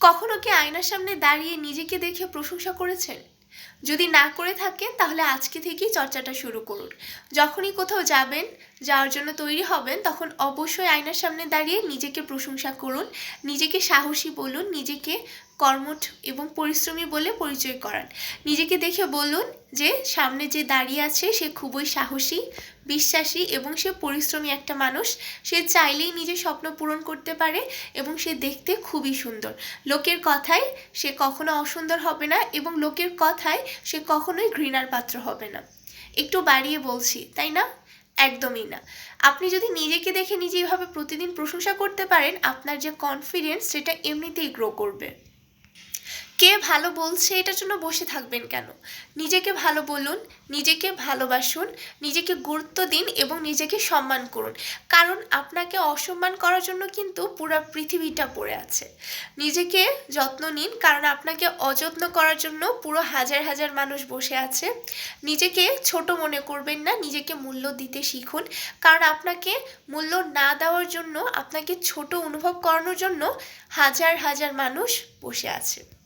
কখনো কি আয়নার সামনে দাঁড়িয়ে নিজেকে দেখে প্রশংসা করেছেন? যদি না করে থাকেন তাহলে আজকে থেকেই চর্চাটা শুরু করুন। যখনই কোথাও যাবেন, যাওয়ার জন্য তৈরি হবেন, তখন অবশ্যই আয়নার সামনে দাঁড়িয়ে নিজেকে প্রশংসা করুন, নিজেকে সাহসী বলুন, নিজেকে কর্মঠ এবং পরিশ্রমী বলে পরিচয় করান। নিজেকে দেখে বলুন যে সামনে যে দাঁড়িয়ে আছে সে খুবই সাহসী, বিশ্বাসী এবং সে পরিশ্রমী একটা মানুষ। সে চাইলেই নিজের স্বপ্ন পূরণ করতে পারে এবং সে দেখতে খুবই সুন্দর। লোকের কথায় সে কখনো অসুন্দর হবে না এবং লোকের কথায় সে কখনোই ঘৃণার পাত্র হবে না। একটু বাড়িয়ে বলছি, তাই না? একদমই না। আপনি যদি নিজেকে দেখে নিজে এভাবে প্রতিদিন প্রশংসা করতে পারেন, আপনার যে কনফিডেন্স সেটা এমনিতেই গ্রো করবে। কে ভালো বলছে এটার জন্য বসে থাকবেন কেন? নিজেকে ভালো বলুন, নিজেকে ভালোবাসুন, নিজেকে গুরুত্ব দিন এবং নিজেকে সম্মান করুন। কারণ আপনাকে অসম্মান করার জন্য কিন্তু পুরো পৃথিবীটা পড়ে আছে। নিজেকে যত্ন নিন, কারণ আপনাকে অযত্ন করার জন্য পুরো হাজার হাজার মানুষ বসে আছে। নিজেকে ছোট মনে করবেন না, নিজেকে মূল্য দিতে শিখুন, কারণ আপনাকে মূল্য না দেওয়ার জন্য, আপনাকে ছোট অনুভব করানোর জন্য হাজার হাজার মানুষ বসে আছে।